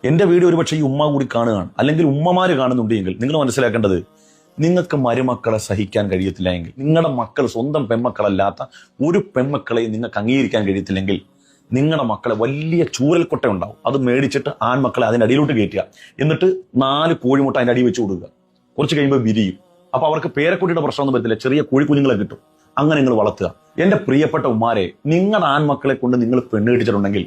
എൻ്റെ വീഡിയോ ഒരുപക്ഷെ ഈ ഉമ്മ കൂടി കാണുകയാണ്, അല്ലെങ്കിൽ ഉമ്മമാര് കാണുന്നുണ്ടെങ്കിൽ നിങ്ങൾ മനസ്സിലാക്കേണ്ടത്, നിങ്ങൾക്ക് മരുമക്കളെ സഹിക്കാൻ കഴിയത്തില്ല എങ്കിൽ, നിങ്ങളുടെ മക്കൾ സ്വന്തം പെൺമക്കളല്ലാത്ത ഒരു പെൺമക്കളെ നിങ്ങൾക്ക് അംഗീകരിക്കാൻ കഴിയത്തില്ലെങ്കിൽ, നിങ്ങളുടെ മക്കളെ വലിയ ചൂരൽക്കൊട്ട ഉണ്ടാവും. അത് മേടിച്ചിട്ട് ആൺമക്കളെ അതിൻ്റെ അടിയിലോട്ട് കയറ്റുക, എന്നിട്ട് 4 കോഴിമുട്ട അതിൻ്റെ അടി വെച്ച് കൊടുക്കുക. കുറച്ച് കഴിയുമ്പോൾ വിരിയും. അപ്പൊ അവർക്ക് പേരക്കുട്ടിയുടെ പ്രശ്നമൊന്നും വരത്തില്ല, ചെറിയ കോഴിക്കുഞ്ഞുങ്ങളെ കിട്ടും. അങ്ങനെ നിങ്ങൾ വളർത്തുക. എൻ്റെ പ്രിയപ്പെട്ട ഉമ്മാരെ, നിങ്ങളുടെ ആൺമക്കളെ കൊണ്ട് നിങ്ങൾ പെണ്ണ് കെട്ടിച്ചിട്ടുണ്ടെങ്കിൽ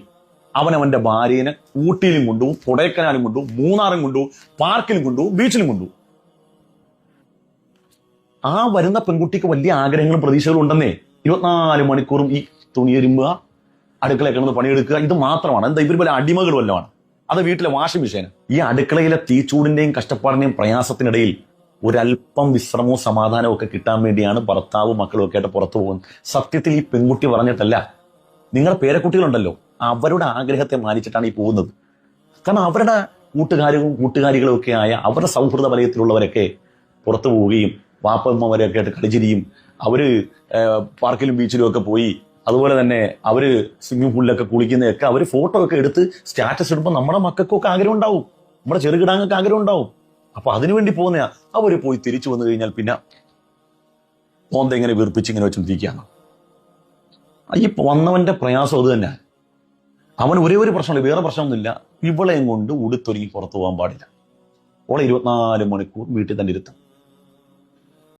അവനവന്റെ ഭാര്യനെ ഊട്ടിയിലും കൊണ്ടുപോകും, കൊടൈക്കനാലും കൊണ്ടുപോകും, മൂന്നാറും കൊണ്ടുപോകും, പാർക്കിലും കൊണ്ടുപോകും, ബീച്ചിലും കൊണ്ടുപോകും. ആ വരുന്ന പെൺകുട്ടിക്ക് വലിയ ആഗ്രഹങ്ങളും പ്രതീക്ഷകളും ഉണ്ടെന്നേ. 24 മണിക്കൂറും ഈ തുണിയെരുമ്പുക, അടുക്കളയിൽ കിടന്ന് പണിയെടുക്കുക, ഇത് മാത്രമാണ്. എന്താ ഇവർ പോലെ അടിമകൾ വല്ലതാണ്? അത് വീട്ടിലെ വാഷിംഗ് മെഷീൻ. ഈ അടുക്കളയിലെ തീച്ചൂടിന്റെയും കഷ്ടപ്പാടിന്റെയും പ്രയാസത്തിനിടയിൽ ഒരല്പം വിശ്രമവും സമാധാനവും ഒക്കെ കിട്ടാൻ വേണ്ടിയാണ് ഭർത്താവും മക്കളും ഒക്കെ ആയിട്ട് പുറത്തു പോകുന്നത്. സത്യത്തിൽ ഈ പെൺകുട്ടി പറഞ്ഞിട്ടല്ല, നിങ്ങളുടെ പേരക്കുട്ടികളുണ്ടല്ലോ, അവരുടെ ആഗ്രഹത്തെ മാനിച്ചിട്ടാണ് ഈ പോകുന്നത്. കാരണം അവരുടെ കൂട്ടുകാരികളും ഒക്കെ ആയ അവരുടെ സൗഹൃദ വലയത്തിലുള്ളവരൊക്കെ പുറത്തു പോവുകയും വാപ്പമ്മമാരെയൊക്കെ ആയിട്ട് കളിച്ചിരിയും, അവര് പാർക്കിലും ബീച്ചിലും ഒക്കെ പോയി, അതുപോലെ തന്നെ അവര് സ്വിമ്മിംഗ് പൂളിലൊക്കെ കുളിക്കുന്നതൊക്കെ അവര് ഫോട്ടോ ഒക്കെ എടുത്ത് സ്റ്റാറ്റസ് ഇടുമ്പോൾ നമ്മുടെ മക്കൾക്കൊക്കെ ആഗ്രഹം ഉണ്ടാവും, നമ്മുടെ ചെറുകിടാങ്ങൾക്ക് ആഗ്രഹം ഉണ്ടാവും. അപ്പൊ അതിനുവേണ്ടി പോകുന്ന അവര് പോയി തിരിച്ചു വന്നു കഴിഞ്ഞാൽ പിന്നെ മോന്ത ഇങ്ങനെ വീർപ്പിച്ച് ഇങ്ങനെ വെച്ചോണ്ടിരിക്കുകയാണ്. ഈ വന്നവന്റെ പ്രയാസം അത് തന്നെ. അവൻ ഒരേ ഒരു പ്രശ്നമില്ല, വേറെ പ്രശ്നമൊന്നുമില്ല. ഇവളെയും കൊണ്ട് ഉടുത്തൊരുങ്ങി പുറത്തു പോകാൻ പാടില്ല. ഓളെ 24 മണിക്കൂർ വീട്ടിൽ തന്നെ ഇരുത്തും.